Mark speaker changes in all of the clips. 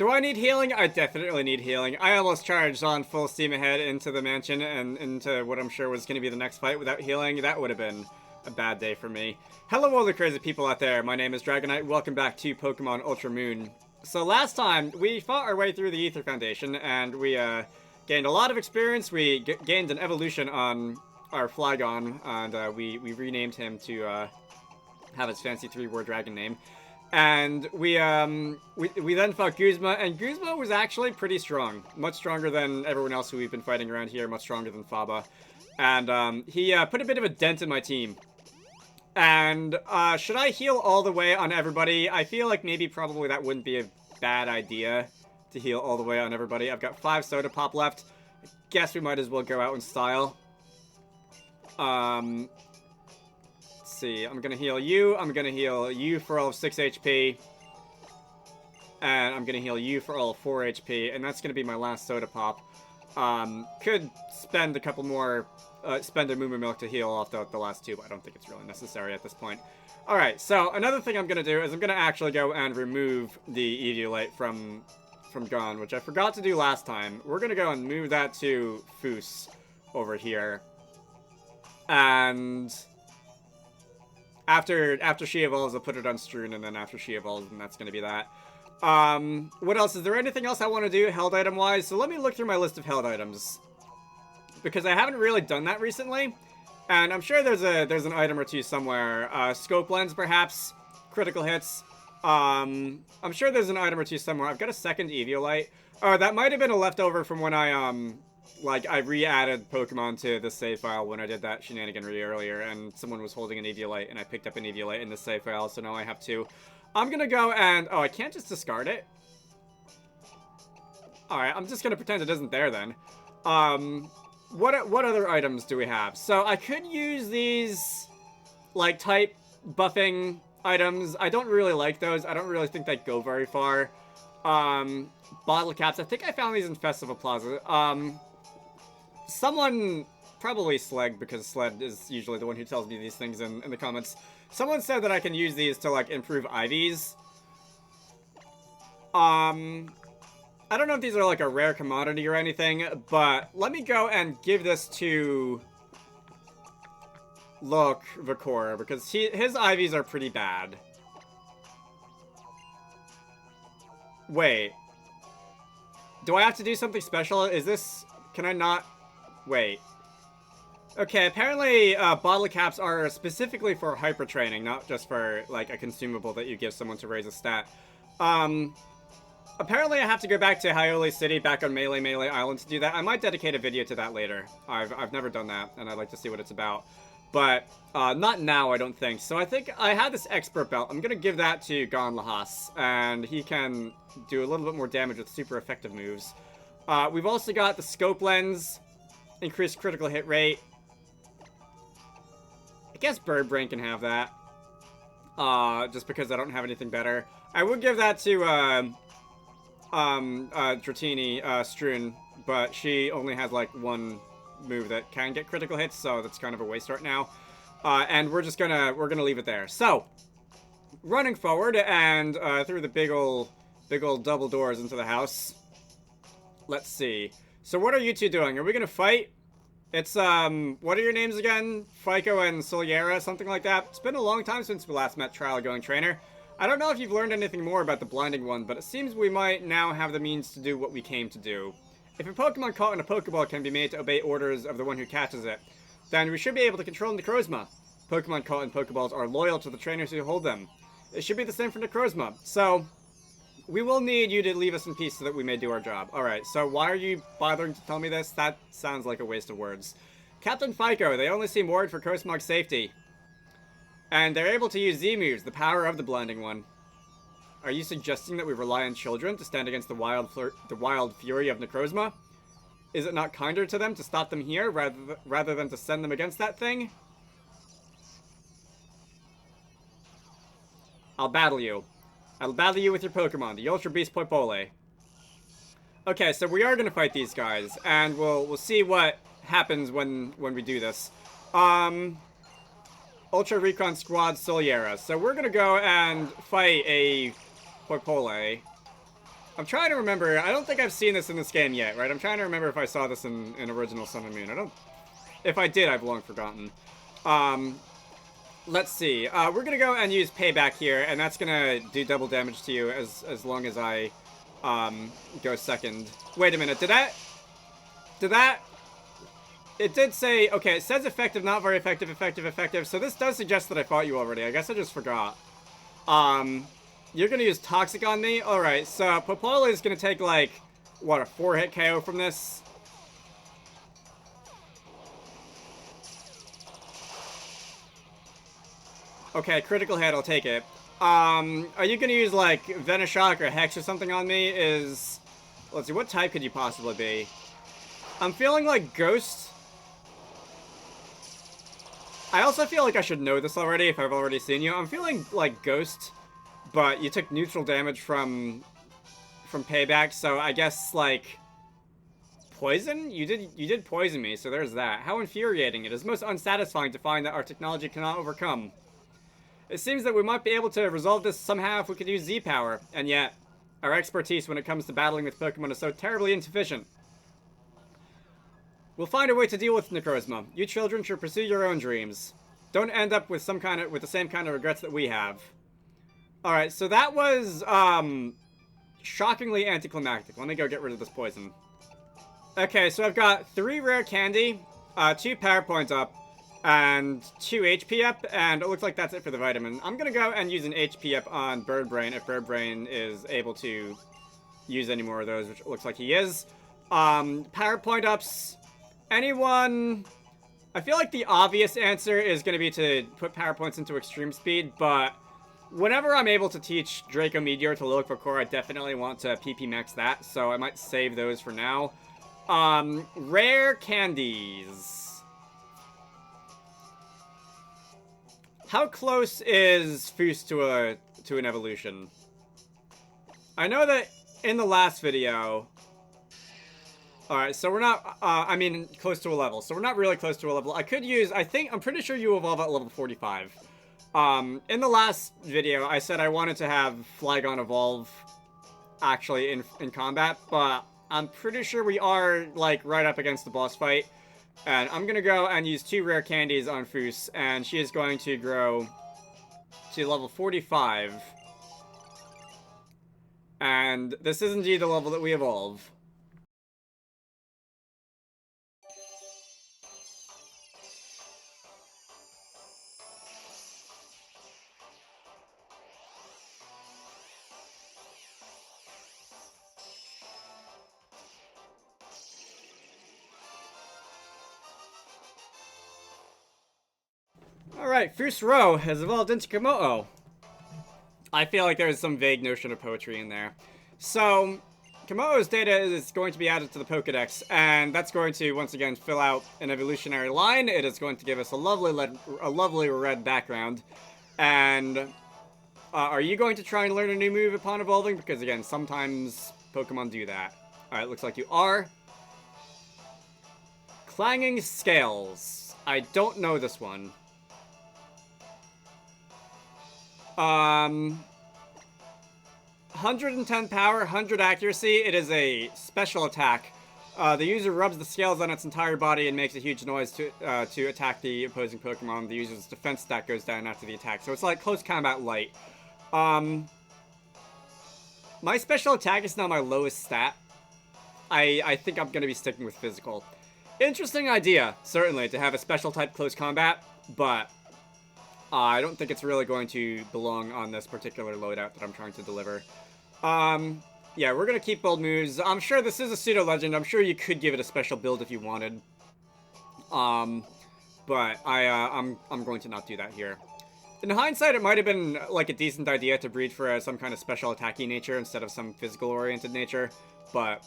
Speaker 1: Do I need healing? I definitely need healing. I almost charged on full steam ahead into the mansion and into what I'm sure was going to be the next fight without healing. That would have been a bad day for me. Hello all the crazy people out there. My name is Dragonite. Welcome back to Pokemon Ultra Moon. So last time, we fought our way through the Ether Foundation, and we gained a lot of experience. We gained an evolution on our Flygon, and we renamed him to have his fancy 3-word dragon name. And we then fought Guzma, and Guzma was actually pretty strong. Much stronger than everyone else who we've been fighting around here, much stronger than Faba. And he put a bit of a dent in my team. And should I heal all the way on everybody? I feel like maybe probably that wouldn't be a bad idea to heal all the way on everybody. I've got 5 Soda Pop left. I guess we might as well go out in style. Let's see. I'm gonna heal you. I'm gonna heal you for all of 6 HP. And I'm gonna heal you for all of 4 HP. And that's gonna be my last Soda Pop. Could spend a couple more... spend a Moo Milk to heal off the last 2, but I don't think it's really necessary at this point. Alright, so another thing I'm going to do is I'm going to actually go and remove the Eviolite from Gon, which I forgot to do last time. We're going to go and move that to Foos over here. And after she evolves, I'll put it on Strewn, and then after she evolves, and that's going to be that. What else? Is there anything else I want to do held item-wise? So let me look through my list of held items, because I haven't really done that recently, and I'm sure there's an item or two somewhere. Scope lens, perhaps. Critical hits. I'm sure there's an item or two somewhere. I've got a second Eviolite. Oh, that might have been a leftover from when I re-added Pokemon to the save file when I did that shenaniganry earlier, and someone was holding an Eviolite, and I picked up an Eviolite in the save file, so now I have 2. I'm gonna go and... Oh, I can't just discard it? Alright, I'm just gonna pretend it isn't there then. What other items do we have? So I could use these, like, type buffing items. I don't really like those. I don't really think they go very far. Bottle caps. I think I found these in Festival Plaza. Someone, probably Sleg, because Sled is usually the one who tells me these things in the comments. Someone said that I can use these to, like, improve IVs. I don't know if these are like a rare commodity or anything, but let me go and give this to Vicor, because his IVs are pretty bad. Wait. Do I have to do something special? Is this... Can I not... Wait. Okay, apparently bottle caps are specifically for hyper training, not just for, like, a consumable that you give someone to raise a stat. Apparently I have to go back to Hyole City, back on Melee Island to do that. I might dedicate a video to that later. I've never done that, and I'd like to see what it's about. But, not now, I don't think. So I think I had this Expert Belt. I'm gonna give that to Gon Lahas, and he can do a little bit more damage with super effective moves. We've also got the Scope Lens, increased critical hit rate. I guess Bird Brain can have that. Just because I don't have anything better. I would give that to, Dratini, Strewn, but she only has, like, one move that can get critical hits, so that's kind of a waste right now. And we're gonna leave it there. So, running forward, and, through the big ol' double doors into the house. Let's see. So what are you two doing? Are we gonna fight? It's, what are your names again? Fico and Soliera, something like that. It's been a long time since we last met Trial Going Trainer. I don't know if you've learned anything more about the Blinding One, but it seems we might now have the means to do what we came to do. If a Pokemon caught in a Pokeball can be made to obey orders of the one who catches it, then we should be able to control Necrozma. Pokemon caught in Pokeballs are loyal to the trainers who hold them. It should be the same for Necrozma. So, we will need you to leave us in peace so that we may do our job. Alright, so why are you bothering to tell me this? That sounds like a waste of words. Captain Fico, they only seem worried for Cosmog's safety. And they're able to use Z-moves, the power of the Blinding One. Are you suggesting that we rely on children to stand against the wild fury of Necrozma? Is it not kinder to them to stop them here rather than to send them against that thing? I'll battle you. I'll battle you with your Pokemon, the Ultra Beast Poipole. Okay, so we are gonna fight these guys, and we'll see what happens when we do this. Ultra Recon Squad Soliera. So we're gonna go and fight a Poipole. I'm trying to remember. I don't think I've seen this in this game yet, right? I'm trying to remember if I saw this in original Sun and Moon. I don't... If I did, I've long forgotten. Let's see. We're gonna go and use Payback here, and that's gonna do double damage to you as long as I go second. Wait a minute. Did that... It did say... Okay, it says effective, not very effective, effective, effective. So this does suggest that I fought you already. I guess I just forgot. You're gonna use Toxic on me? Alright, so Popola is gonna take, like, what, a 4-hit KO from this? Okay, critical hit, I'll take it. Are you gonna use, like, Venoshock or Hex or something on me? Let's see, what type could you possibly be? I'm feeling like Ghost. I also feel like I should know this already if I've already seen you. I'm feeling like Ghost, but you took neutral damage from Payback, so I guess, like, Poison? You did poison me, so there's that. How infuriating. It is most unsatisfying to find that our technology cannot overcome. It seems that we might be able to resolve this somehow if we could use Z-Power, and yet, our expertise when it comes to battling with Pokemon is so terribly insufficient. We'll find a way to deal with Necrozma. You children should pursue your own dreams. Don't end up with the same kind of regrets that we have. Alright, so that was, shockingly anticlimactic. Let me go get rid of this poison. Okay, so I've got 3 rare candy, 2 power points up, and 2 HP up, and it looks like that's it for the vitamin. I'm gonna go and use an HP up on Bird Brain if Bird Brain is able to use any more of those, which it looks like he is. Power point ups. Anyone... I feel like the obvious answer is going to be to put power points into extreme speed, but whenever I'm able to teach Draco Meteor to Lilic Core, I definitely want to PP max that, so I might save those for now. Rare candies. How close is Foos to an evolution? I know that in the last video... Alright, so we're not, I mean, close to a level. So we're not really close to a level. I could use, I'm pretty sure you evolve at level 45. In the last video, I said I wanted to have Flygon evolve, actually, in combat. But I'm pretty sure we are, like, right up against the boss fight. And I'm gonna go and use 2 rare candies on Foos. And she is going to grow to level 45. And this is indeed the level that we evolve. Alright, Fusro has evolved into Komodo. I feel like there's some vague notion of poetry in there. So, Komodo's data is going to be added to the Pokedex, and that's going to, once again, fill out an evolutionary line. It is going to give us a lovely red background. And, are you going to try and learn a new move upon evolving? Because, again, sometimes Pokemon do that. Alright, looks like you are. Clanging Scales. I don't know this one. 110 power, 100 accuracy. It is a special attack. The user rubs the scales on its entire body and makes a huge noise to attack the opposing Pokemon. The user's defense stat goes down after the attack. So it's like close combat light. My special attack is now my lowest stat. I think I'm going to be sticking with physical. Interesting idea, certainly, to have a special type close combat, but I don't think it's really going to belong on this particular loadout that I'm trying to deliver. Yeah, we're going to keep bold moves. I'm sure this is a pseudo-legend. I'm sure you could give it a special build if you wanted. But I'm going to not do that here. In hindsight, it might have been like a decent idea to breed for some kind of special attacking nature instead of some physical-oriented nature. But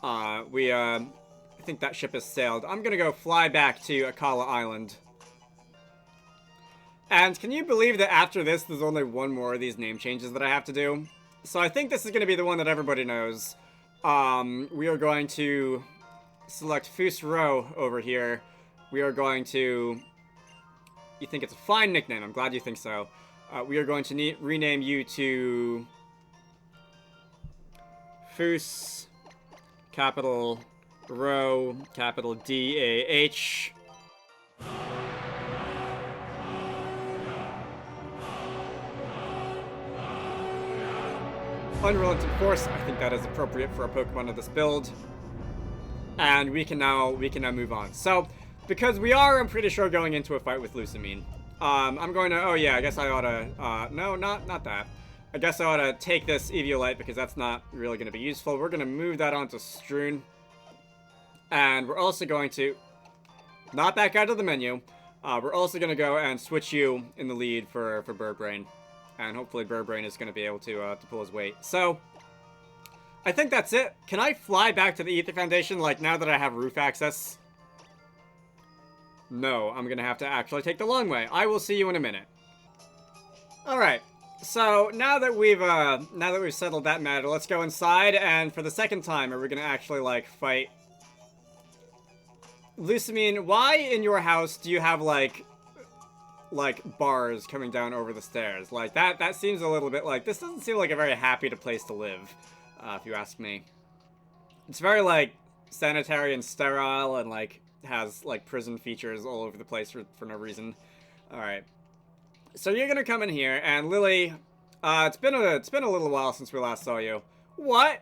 Speaker 1: I think that ship has sailed. I'm going to go fly back to Akala Island. And can you believe that after this, there's only one more of these name changes that I have to do? So I think this is going to be the one that everybody knows. We are going to select Fusro over here. We are going to... You think it's a fine nickname. I'm glad you think so. We are going to rename you to... Foos, capital Rho, capital D-A-H. Unrelenting Force, I think that is appropriate for a Pokemon of this build. And we can now move on. So, because we are, I'm pretty sure, going into a fight with Lusamine. I'm going to, oh yeah, I guess I ought to, no, not that. I guess I ought to take this Eviolite because that's not really going to be useful. We're going to move that onto Strewn. And we're also going to, not back out of the menu, we're also going to go and switch you in the lead for Birdbrain. And hopefully Birdbrain is going to be able to pull his weight. So, I think that's it. Can I fly back to the Ether Foundation, like, now that I have roof access? No, I'm going to have to actually take the long way. I will see you in a minute. Alright, so now that we've settled that matter, let's go inside, and for the second time, are we going to actually, like, fight? Lusamine, why in your house do you have, like bars coming down over the stairs? Like, that seems a little bit like, this doesn't seem like a very happy place to live, if you ask me. It's very, like, sanitary and sterile and, like, has, like, prison features all over the place for no reason. Alright. So you're gonna come in here, and Lily, it's been a little while since we last saw you. What?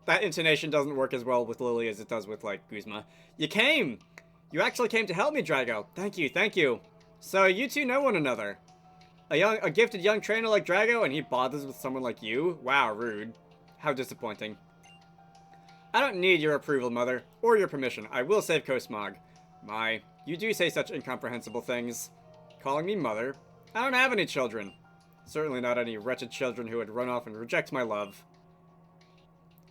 Speaker 1: That intonation doesn't work as well with Lily as it does with, like, Guzma. You came! You actually came to help me, Drago. Thank you, thank you. So, you two know one another. A gifted young trainer like Drago, and he bothers with someone like you? Wow, rude. How disappointing. I don't need your approval, Mother, or your permission. I will save Cosmog. My, you do say such incomprehensible things. Calling me Mother? I don't have any children. Certainly not any wretched children who would run off and reject my love.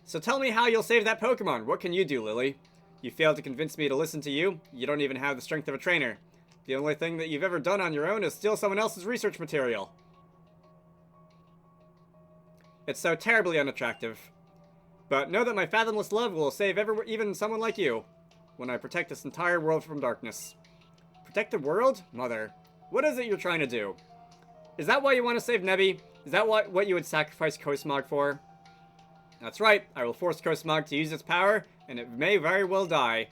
Speaker 1: So tell me how you'll save that Pokemon. What can you do, Lily? You failed to convince me to listen to you. You don't even have the strength of a trainer. The only thing that you've ever done on your own is steal someone else's research material. It's so terribly unattractive. But know that my fathomless love will save even someone like you when I protect this entire world from darkness. Protect the world? Mother, what is it you're trying to do? Is that why you want to save Nebby? Is that what you would sacrifice Cosmog for? That's right, I will force Cosmog to use its power, and it may very well die.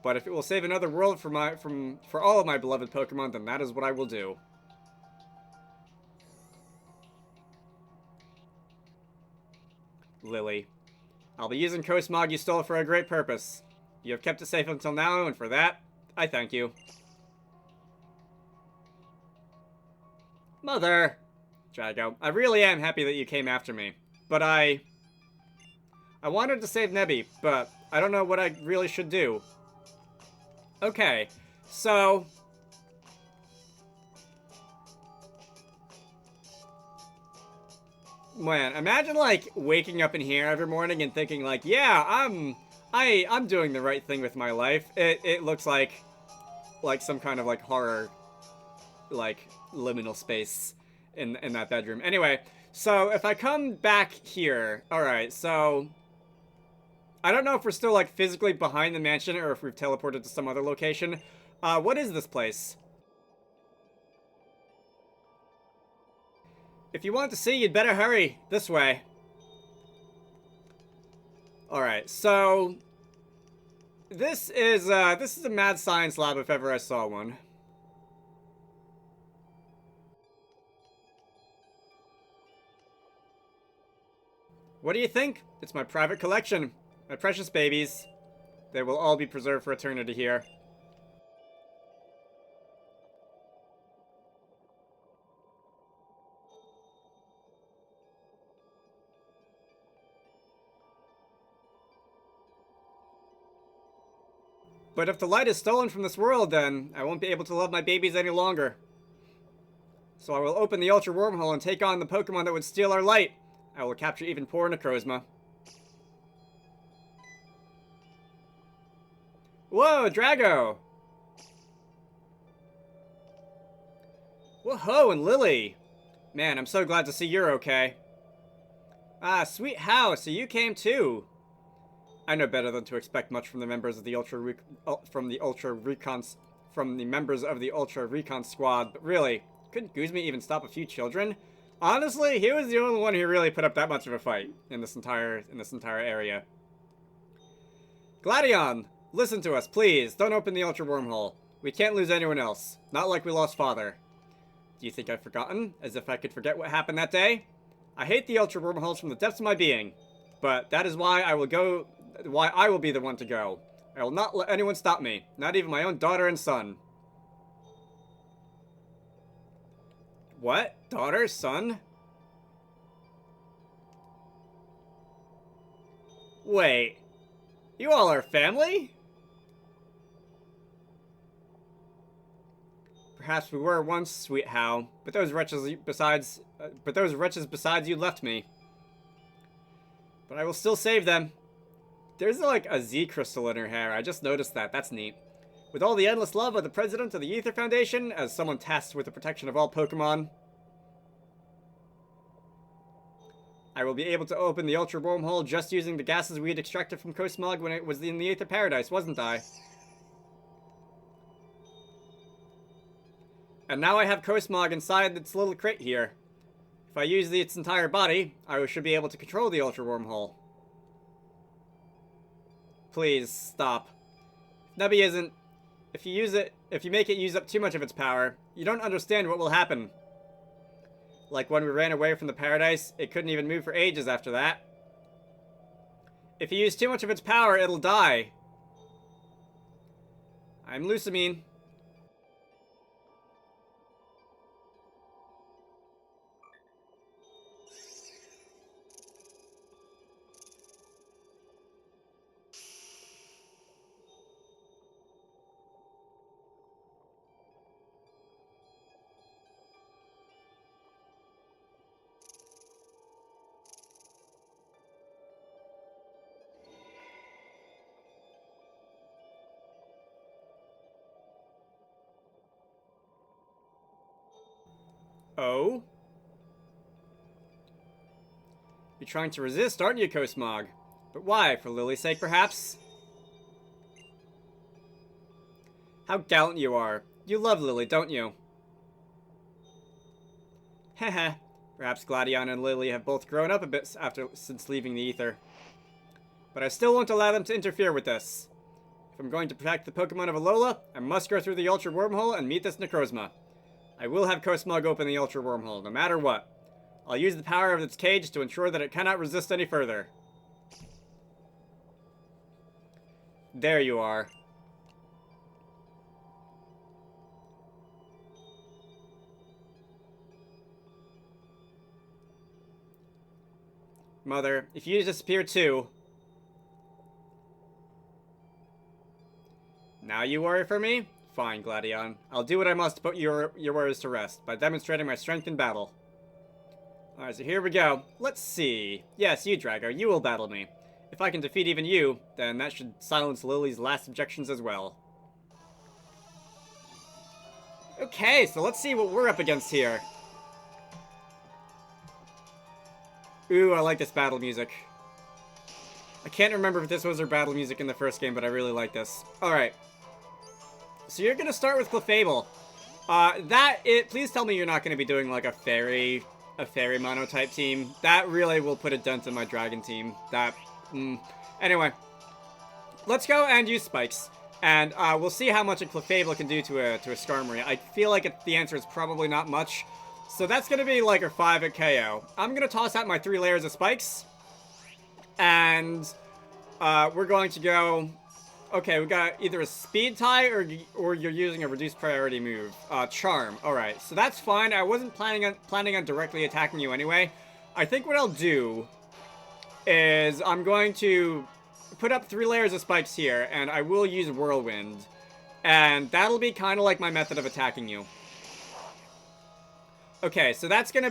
Speaker 1: But if it will save another world for all of my beloved Pokemon, then that is what I will do. Lily. I'll be using Cosmog you stole for a great purpose. You have kept it safe until now, and for that, I thank you. Mother! Drago, I really am happy that you came after me. But I wanted to save Nebby, but I don't know what I really should do. Okay, so... Man, imagine, like, waking up in here every morning and thinking, like, yeah, I'm doing the right thing with my life. It looks like some kind of, like, horror, like, liminal space in that bedroom. Anyway, so if I come back here, alright, so... I don't know if we're still, like, physically behind the mansion or if we've teleported to some other location. What is this place? If you want to see, you'd better hurry. This way. Alright, so... This is a mad science lab if ever I saw one. What do you think? It's my private collection. My precious babies. They will all be preserved for eternity here. But if the light is stolen from this world, then I won't be able to love my babies any longer. So I will open the Ultra Wormhole and take on the Pokemon that would steal our light. I will capture even poor Necrozma. Whoa, Drago! Whoa, and Lily! Man, I'm so glad to see you're okay. Ah, sweet house, so you came too. I know better than to expect much from the members of the Ultra Recon squad, but really, couldn't Guzma even stop a few children? Honestly, he was the only one who really put up that much of a fight in this entire area. Gladion, listen to us, please. Don't open the Ultra Wormhole. We can't lose anyone else. Not like we lost Father. Do you think I've forgotten? As if I could forget what happened that day? I hate the Ultra Wormholes from the depths of my being. But that is why I will be the one to go. I will not let anyone stop me. Not even my own daughter and son. What? Daughter? Son? Wait. You all are family? Perhaps we were once, sweet Hal, but those wretches besides you left me. But I will still save them. There's like a Z crystal in her hair. I just noticed that. That's neat. With all the endless love of the president of the Ether Foundation, as someone tasked with the protection of all Pokemon, I will be able to open the Ultra Wormhole just using the gases we had extracted from Cosmog when it was in the Aether Paradise, wasn't I? And now I have Cosmog inside its little crate here. If I use its entire body, I should be able to control the Ultra Wormhole. Please, stop. Nubby isn't... If you make it use up too much of its power, you don't understand what will happen. Like when we ran away from the paradise, it couldn't even move for ages after that. If you use too much of its power, it'll die. I'm Lucamine. Oh? You're trying to resist, aren't you, Cosmog? But why? For Lily's sake, perhaps? How gallant you are. You love Lily, don't you? Heh. Perhaps Gladion and Lily have both grown up a bit since leaving the Ether. But I still won't allow them to interfere with this. If I'm going to protect the Pokemon of Alola, I must go through the Ultra Wormhole and meet this Necrozma. I will have Cosmog open the Ultra Wormhole, no matter what. I'll use the power of its cage to ensure that it cannot resist any further. There you are. Mother, if you disappear too... Now you worry for me? Fine, Gladion. I'll do what I must to put your worries to rest, by demonstrating my strength in battle. Alright, so here we go. Let's see. Yes, you, Drago, you will battle me. If I can defeat even you, then that should silence Lily's last objections as well. Okay, so let's see what we're up against here. Ooh, I like this battle music. I can't remember if this was her battle music in the first game, but I really like this. Alright. So you're gonna start with Clefable. Please tell me you're not gonna be doing like a fairy mono-type team. That really will put a dent in my dragon team. Anyway. Let's go and use Spikes. And we'll see how much a Clefable can do to a Skarmory. I feel like the answer is probably not much. So that's gonna be like a 5 KO. I'm gonna toss out my 3 layers of Spikes. And we're going to go... Okay, we got either a speed tie or you're using a reduced priority move. Charm. Alright, so that's fine. I wasn't planning on directly attacking you anyway. I think what I'll do is I'm going to put up 3 layers of spikes here, and I will use Whirlwind. And that'll be kind of like my method of attacking you. Okay, so that's gonna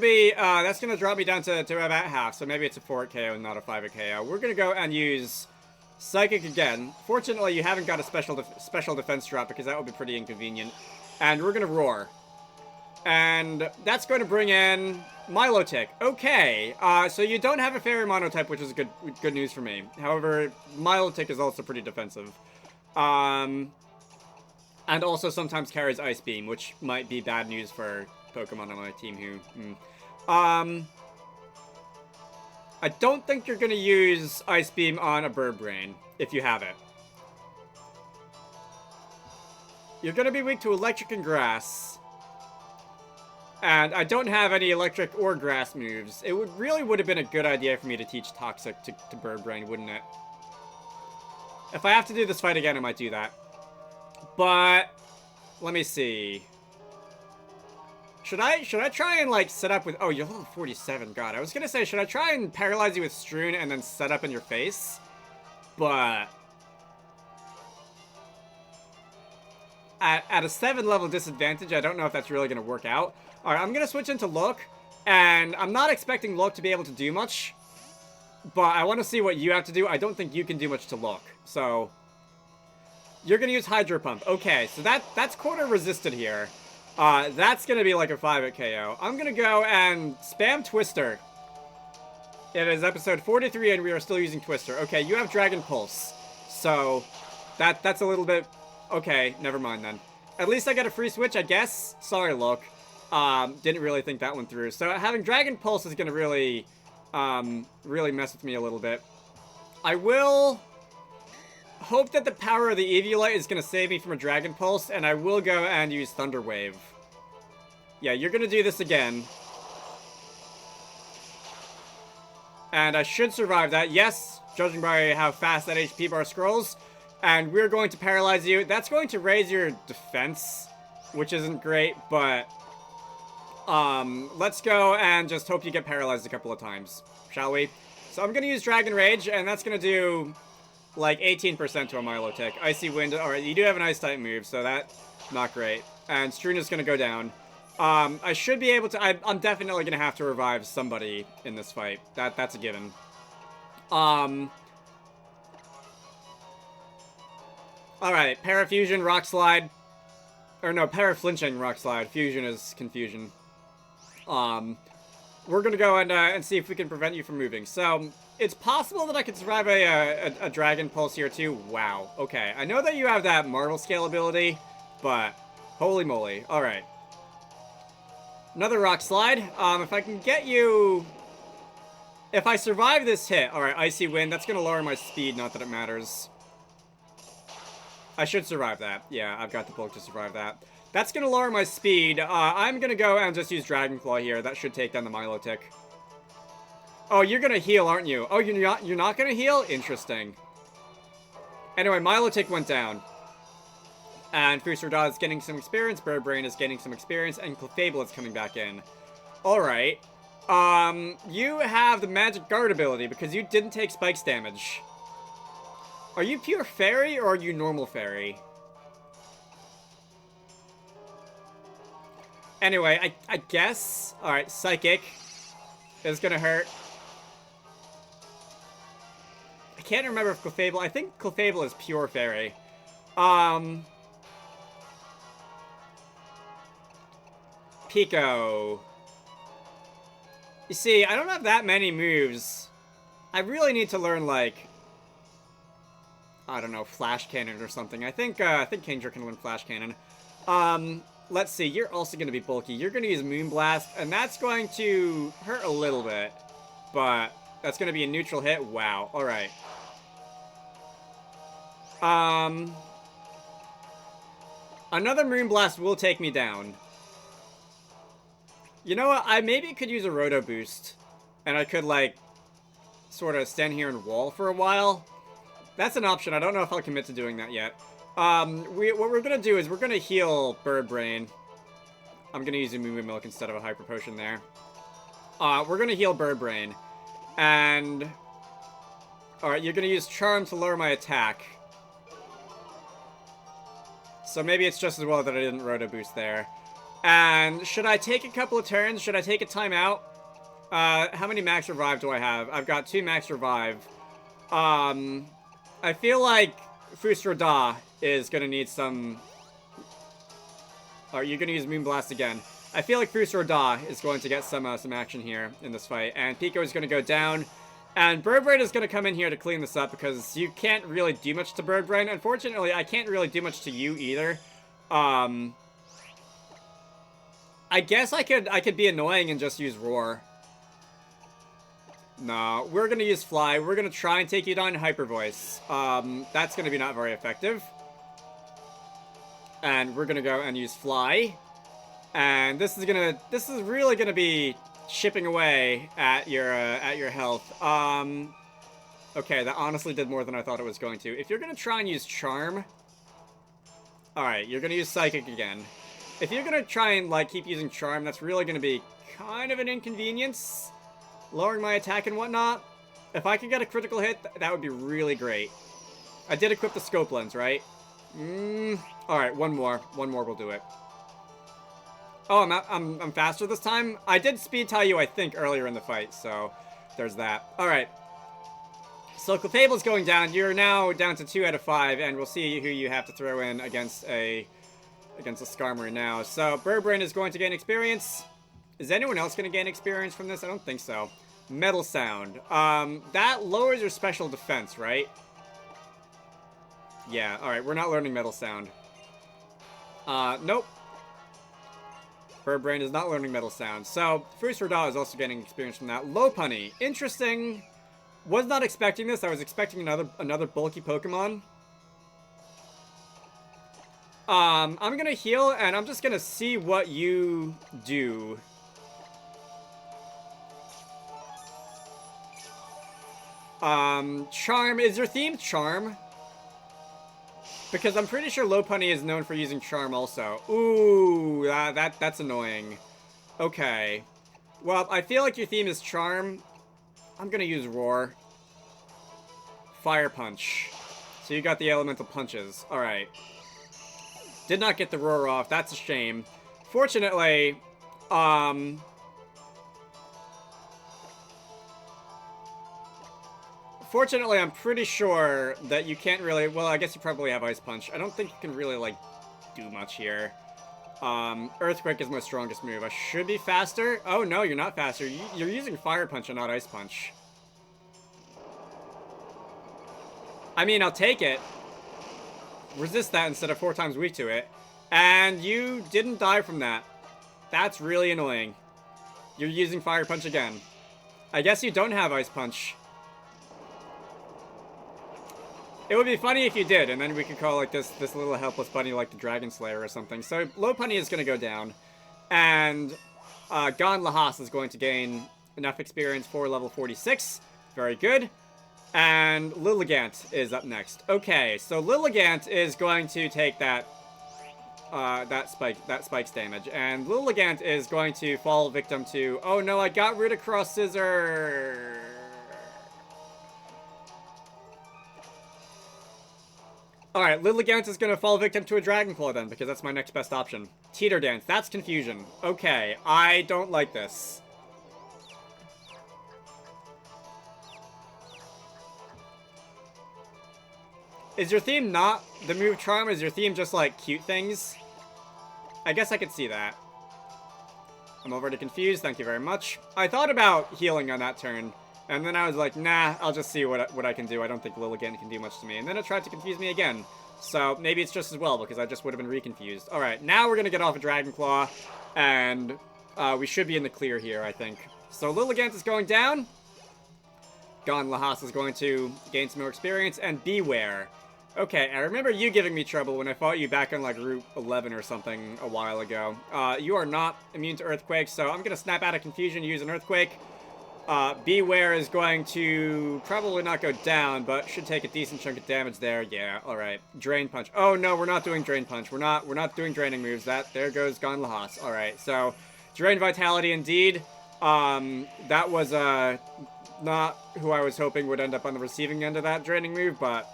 Speaker 1: drop me down to about half, so maybe it's a 4 KO and not a 5 KO. We're gonna go and use Psychic again. Fortunately, you haven't got a special defense drop because that would be pretty inconvenient. And we're gonna Roar. And that's going to bring in Milotic. Okay, so you don't have a Fairy Monotype, which is good news for me. However, Milotic is also pretty defensive. And also sometimes carries Ice Beam, which might be bad news for Pokemon on my team who... I don't think you're gonna use Ice Beam on a Bird Brain, if you have it. You're gonna be weak to Electric and Grass. And I don't have any Electric or Grass moves. It really would have been a good idea for me to teach Toxic to Bird Brain, wouldn't it? If I have to do this fight again, I might do that. But, let me see. Should I try and, like, set up with... Oh, you're level 47. God, I was gonna say, should I try and paralyze you with Strewn and then set up in your face? But... At a 7 level disadvantage, I don't know if that's really gonna work out. Alright, I'm gonna switch into Look. And I'm not expecting Look to be able to do much. But I want to see what you have to do. I don't think you can do much to Look. So... You're gonna use Hydro Pump. Okay, so that's quarter resisted here. That's gonna be like a 5-hit KO. I'm gonna go and spam Twister. It is episode 43 and we are still using Twister. Okay, you have Dragon Pulse. So, that's a little bit... Okay, never mind then. At least I got a free switch, I guess. Sorry, Look. Didn't really think that one through. So, having Dragon Pulse is gonna really, really mess with me a little bit. I will... hope that the power of the Eviolite is going to save me from a Dragon Pulse, and I will go and use Thunder Wave. Yeah, you're going to do this again. And I should survive that. Yes, judging by how fast that HP bar scrolls. And we're going to paralyze you. That's going to raise your defense, which isn't great, but... let's go and just hope you get paralyzed a couple of times, shall we? So I'm going to use Dragon Rage, and that's going to do... like 18% to a Milotic. Icy Wind. Alright, you do have an Ice type move, so that's not great. And Strewn is going to go down. I should be able to... I'm definitely going to have to revive somebody in this fight. That's a given. Alright, Parafusion, Rock Slide. Or no, Paraflinching, Rock Slide. Fusion is confusion. We're going to go and see if we can prevent you from moving. So... it's possible that I could survive a Dragon Pulse here too. Wow. Okay. I know that you have that Marvel Scale ability, but holy moly. Alright. Another Rock Slide. If I can get you... if I survive this hit... Alright, Icy Wind. That's going to lower my speed, not that it matters. I should survive that. Yeah, I've got the bulk to survive that. That's going to lower my speed. I'm going to go and just use Dragon Claw here. That should take down the Milotic. Oh, you're gonna heal, aren't you? Oh, you're not gonna heal? Interesting. Anyway, Milotic went down. And Wizarducks is getting some experience, Bird Brain is getting some experience, and Clefable is coming back in. Alright. You have the Magic Guard ability because you didn't take Spikes damage. Are you pure Fairy or are you normal Fairy? Anyway, I guess... Alright, Psychic is gonna hurt. I can't remember if Clefable... I think Clefable is pure Fairy. Pico. You see, I don't have that many moves. I really need to learn, like... I don't know, Flash Cannon or something. I think Kingdra can learn Flash Cannon. Let's see, you're also going to be bulky. You're going to use Moonblast, and that's going to hurt a little bit. But that's going to be a neutral hit. Wow, alright. Another Moonblast will take me down. You know what? I maybe could use a Roto Boost. And I could, like, sort of stand here and wall for a while. That's an option. I don't know if I'll commit to doing that yet. What we're going to do is we're going to heal Bird Brain. I'm going to use a Moo Moo Milk instead of a Hyper Potion there. We're going to heal Bird Brain. And... alright, you're going to use Charm to lower my attack. So maybe it's just as well that I didn't Roto Boost there. And should I take a couple of turns? Should I take a timeout? How many Max Revive do I have? I've got 2 Max Revive. I feel like Wizarducks is going to need some... Alright, you're going to use Moonblast again. I feel like Wizarducks is going to get some action here in this fight. And Pico is going to go down. And Bird Brain is going to come in here to clean this up because you can't really do much to Bird Brain. Unfortunately, I can't really do much to you either. I guess I could be annoying and just use Roar. No, we're gonna use Fly. We're gonna try and take you down in Hyper Voice. That's gonna be not very effective. And we're gonna go and use Fly. And this is really gonna be chipping away at your health. Okay, that honestly did more than I thought it was going to. If you're gonna try and use Charm, alright, you're gonna use Psychic again. If you're gonna try and, like, keep using Charm, that's really gonna be kind of an inconvenience. Lowering my attack and whatnot. If I could get a critical hit, that would be really great. I did equip the Scope Lens, right? Alright, one more. One more will do it. Oh, I'm faster this time? I did speed tie you, I think, earlier in the fight, so there's that. Alright. So Clefable's going down. You're now down to 2 out of 5, and we'll see who you have to throw in against a Skarmory now. So Birdbrain is going to gain experience. Is anyone else going to gain experience from this? I don't think so. Metal Sound. That lowers your special defense, right? Yeah, alright, we're not learning Metal Sound. Nope. Birdbrain is not learning Metal Sound. So, Wizarducks is also getting experience from that. Lopunny. Interesting. Was not expecting this. I was expecting another bulky Pokemon. I'm gonna heal, and I'm just gonna see what you do. Charm. Is your theme Charm? Because I'm pretty sure Lopunny is known for using Charm also. Ooh, that's annoying. Okay. Well, I feel like your theme is Charm. I'm gonna use Roar. Fire Punch. So you got the elemental punches. Alright. Did not get the Roar off. That's a shame. Fortunately, Fortunately, I'm pretty sure that you can't really... Well, I guess you probably have Ice Punch. I don't think you can really, like, do much here. Earthquake is my strongest move. I should be faster. Oh, no, you're not faster. You're using Fire Punch and not Ice Punch. I mean, I'll take it. Resist that instead of 4 times weak to it. And you didn't die from that. That's really annoying. You're using Fire Punch again. I guess you don't have Ice Punch. It would be funny if you did, and then we could call, like, this little helpless bunny, like, the Dragon Slayer or something. So, Lopunny is going to go down. And, Gon Lahas is going to gain enough experience for level 46. Very good. And Lilligant is up next. Okay, so Lilligant is going to take that spikes damage. And Lilligant is going to fall victim to... Oh, no, I got rid of Cross Scissor... Alright, Lilligant is going to fall victim to a Dragon Claw then, because that's my next best option. Teeter Dance, that's confusion. Okay, I don't like this. Is your theme not the move Charm? Is your theme just, like, cute things? I guess I could see that. I'm already confused, thank you very much. I thought about healing on that turn. And then I was like, nah, I'll just see what I can do. I don't think Lilligant can do much to me. And then it tried to confuse me again. So maybe it's just as well, because I just would have been reconfused. Alright, now we're going to get off a Dragon Claw. And we should be in the clear here, I think. So Lilligant is going down. Gon Lahas is going to gain some more experience. And Beware. Okay, I remember you giving me trouble when I fought you back on, like, Route 11 or something a while ago. You are not immune to Earthquake, so I'm going to snap out of confusion, use an Earthquake. Beware is going to probably not go down, but should take a decent chunk of damage there. Yeah, alright. Drain Punch. Oh, no, we're not doing Drain Punch. We're not doing draining moves. There goes Gon Lahas. Alright, so Drain Vitality indeed. That was, not who I was hoping would end up on the receiving end of that draining move, but...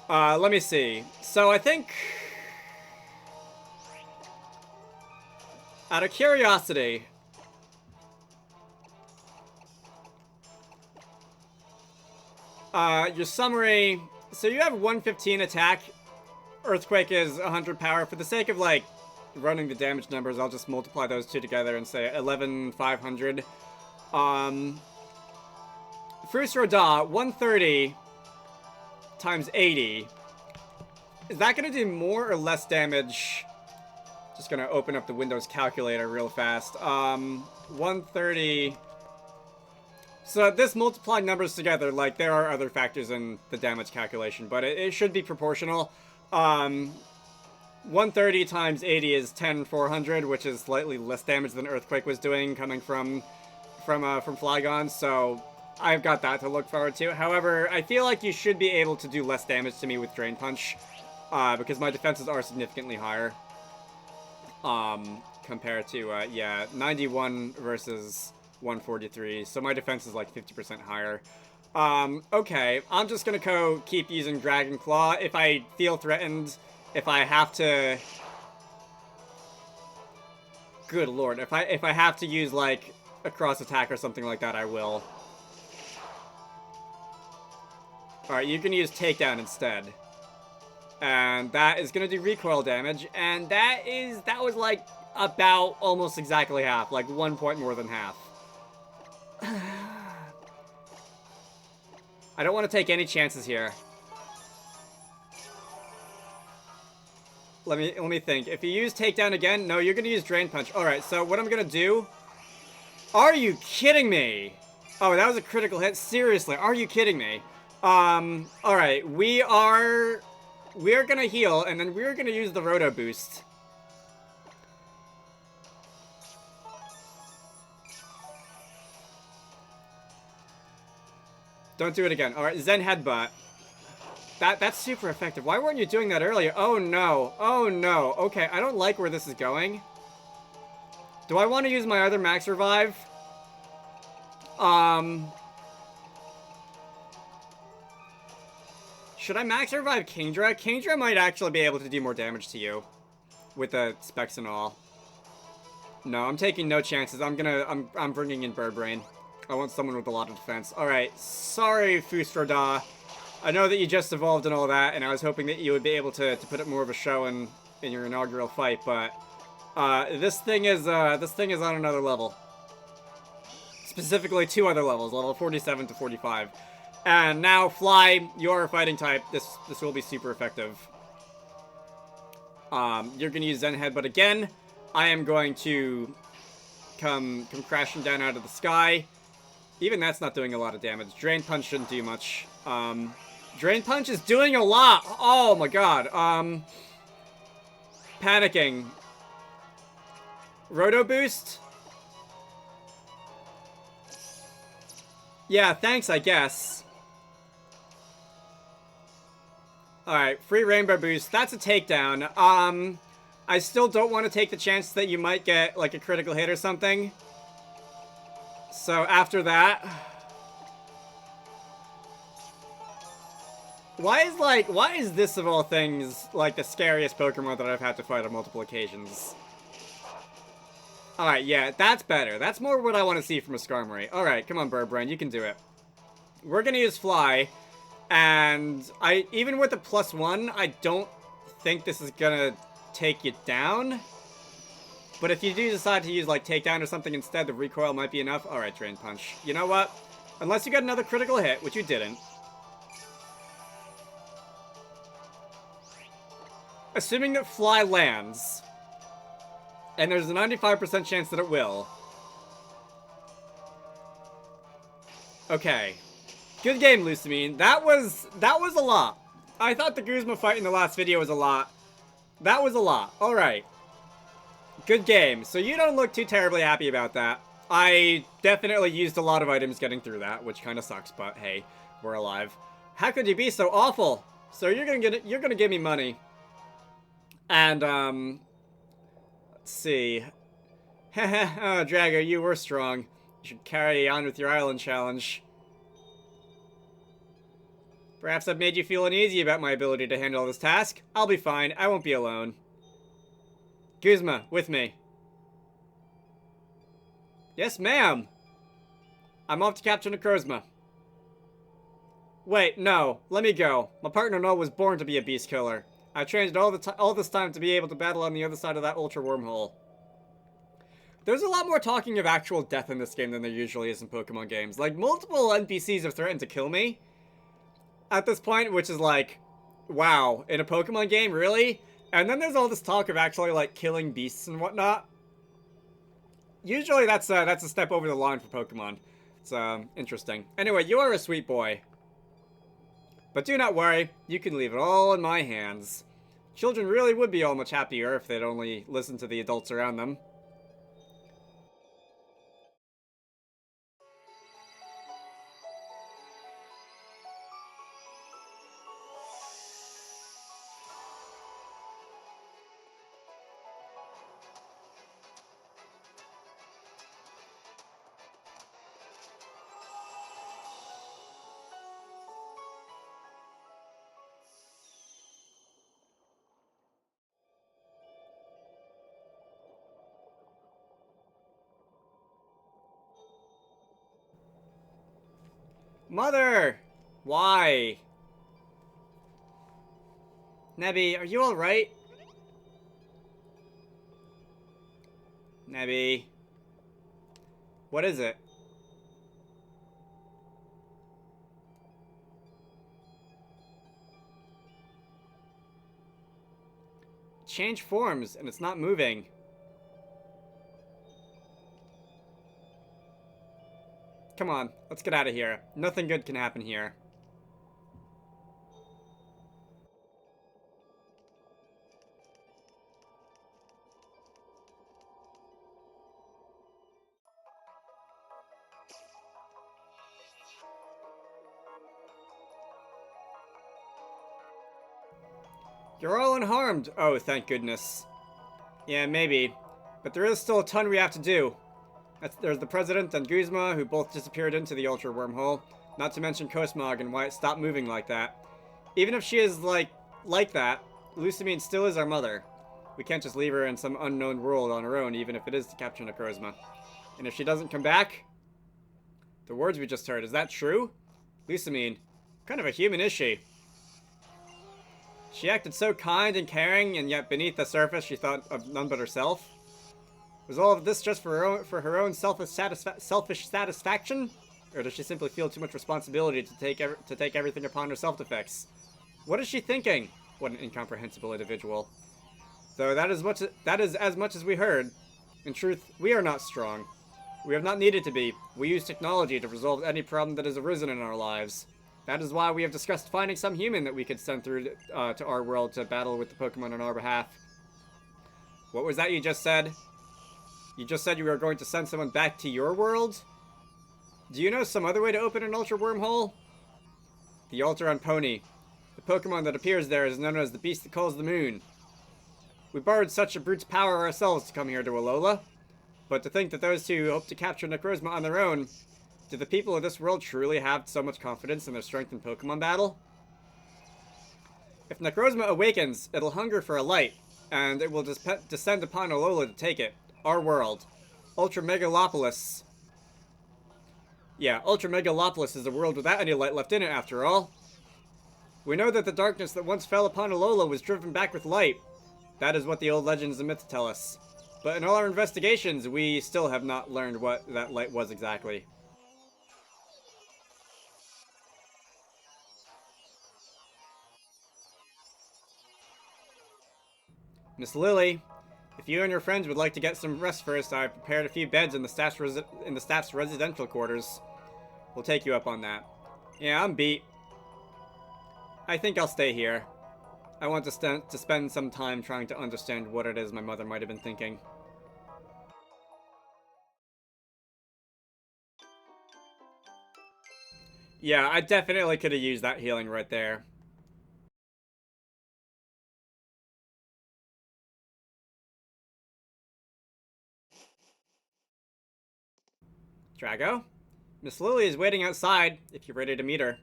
Speaker 1: let me see. So I think... Out of curiosity... your summary, so you have 115 attack, Earthquake is 100 power. For the sake of, like, running the damage numbers, I'll just multiply those two together and say 11,500. Wizarducks, 130 times 80. Is that going to do more or less damage Just gonna open up the Windows calculator real fast. 130... So this multiplying numbers together, like, there are other factors in the damage calculation, but it should be proportional. 130 times 80 is 10,400, which is slightly less damage than Earthquake was doing, coming from Flygon, so I've got that to look forward to. However, I feel like you should be able to do less damage to me with Drain Punch, because my defenses are significantly higher. Compared to, yeah, 91 versus 143, so my defense is like 50% higher. Okay, I'm just gonna keep using Dragon Claw. If I feel threatened, if I have to... Good lord, if I have to use, like, a cross attack or something like that, I will. Alright, you can use Takedown instead. And that is gonna do recoil damage, and that was, like, about almost exactly half, like 1 point more than half. I don't want to take any chances here. Let me think. If you use Takedown again, no, you're gonna use Drain Punch. Alright, so what I'm gonna do... Are you kidding me? Oh, that was a critical hit? Seriously, are you kidding me? Alright, we are gonna heal, and then we're gonna use the Roto Boost. Don't do it again. Alright, Zen Headbutt. That's super effective. Why weren't you doing that earlier? Oh no. Oh no. Okay, I don't like where this is going. Do I want to use my other Max Revive? Should I Max Revive Kingdra? Kingdra might actually be able to do more damage to you. With the specs and all. No, I'm taking no chances. I'm bringing in Bird Brain. I want someone with a lot of defense. Alright, sorry, Fustroda. I know that you just evolved and all that, and I was hoping that you would be able to put up more of a show in your inaugural fight, but this thing is on another level. Specifically 2 other levels, level 47 to 45. And now, Fly, you're a fighting type. This will be super effective. You're gonna use Zen Headbutt again. I am going to come crashing down out of the sky. Even that's not doing a lot of damage. Drain Punch shouldn't do much. Drain Punch is doing a lot! Oh my god. Panicking. Roto Boost? Yeah, thanks, I guess. Alright, free Rainbow Boost. That's a takedown. I still don't want to take the chance that you might get, like, a critical hit or something. So, after that... Why is this, of all things, like, the scariest Pokemon that I've had to fight on multiple occasions? Alright, yeah, that's better. That's more what I want to see from a Skarmory. Alright, come on, Birdbrain, you can do it. We're gonna use Fly, and even with a +1, I don't think this is gonna take you down. But if you do decide to use, like, Takedown or something instead, the recoil might be enough. Alright, Drain Punch. You know what? Unless you got another critical hit, which you didn't. Assuming that Fly lands, and there's a 95% chance that it will. Okay. Good game, Lucamine. That was a lot. I thought the Guzma fight in the last video was a lot. That was a lot. Alright. Good game. So you don't look too terribly happy about that. I definitely used a lot of items getting through that, which kind of sucks, but hey, we're alive. How could you be so awful? So you're gonna give me money. And, let's see. Oh, Drago, you were strong. You should carry on with your island challenge. Perhaps I've made you feel uneasy about my ability to handle this task. I'll be fine. I won't be alone. Guzma, with me. Yes, ma'am. I'm off to capture Necrozma. Wait, no. Let me go. My partner Noel was born to be a beast killer. I trained all this time to be able to battle on the other side of that ultra wormhole. There's a lot more talking of actual death in this game than there usually is in Pokemon games. Like, multiple NPCs have threatened to kill me at this point, which is like, wow, in a Pokemon game, really? And then there's all this talk of actually, like, killing beasts and whatnot. Usually that's a step over the line for Pokemon. It's, interesting. Anyway, you are a sweet boy. But do not worry, you can leave it all in my hands. Children really would be all much happier if they'd only listen to the adults around them. Mother! Why? Nebby, are you alright? Nebby. What is it? Change forms, and it's not moving. Come on, let's get out of here. Nothing good can happen here. You're all unharmed. Oh, thank goodness. Yeah, maybe. But there is still a ton we have to do. There's the President and Guzma, who both disappeared into the Ultra Wormhole. Not to mention Cosmog and why it stopped moving like that. Even if she is, like that, Lucamine still is our mother. We can't just leave her in some unknown world on her own, even if it is to capture Necrozma. And if she doesn't come back... The words we just heard, is that true? Lucamine, what kind of a human is she? She acted so kind and caring, and yet beneath the surface she thought of none but herself. Was all of this just for her own selfish satisfaction? Or does she simply feel too much responsibility to take everything upon herself to fix? What is she thinking? What an incomprehensible individual. Though that is as much as we heard. In truth, we are not strong. We have not needed to be. We use technology to resolve any problem that has arisen in our lives. That is why we have discussed finding some human that we could send through to our world to battle with the Pokemon on our behalf. What was that you just said? You just said you were going to send someone back to your world? Do you know some other way to open an Ultra Wormhole? The altar on Pony. The Pokemon that appears there is known as the Beast that Calls the Moon. We borrowed such a brute's power ourselves to come here to Alola. But to think that those two hope to capture Necrozma on their own, do the people of this world truly have so much confidence in their strength in Pokemon battle? If Necrozma awakens, it'll hunger for a light, and it will descend upon Alola to take it. Our world. Ultra Megalopolis. Yeah, Ultra Megalopolis is a world without any light left in it, after all. We know that the darkness that once fell upon Alola was driven back with light. That is what the old legends and myths tell us. But in all our investigations, we still have not learned what that light was exactly. Miss Lily, if you and your friends would like to get some rest first, I've prepared a few beds in the staff's residential quarters. We'll take you up on that. Yeah, I'm beat. I think I'll stay here. I want to spend some time trying to understand what it is my mother might have been thinking. Yeah, I definitely could have used that healing right there. Drago? Miss Lily is waiting outside, if you're ready to meet her.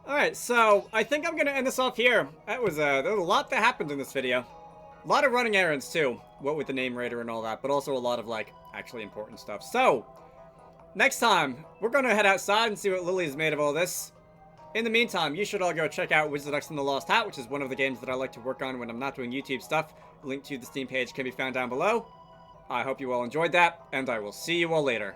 Speaker 1: Alright, so I think I'm going to end this off here. There was a lot that happened in this video. A lot of running errands, too. What with the name raider and all that, but also a lot of, like, actually important stuff. So, next time, we're going to head outside and see what Lily's made of all this. In the meantime, you should all go check out Wizarducks and the Lost Hat, which is one of the games that I like to work on when I'm not doing YouTube stuff. Link to the Steam page can be found down below. I hope you all enjoyed that, and I will see you all later.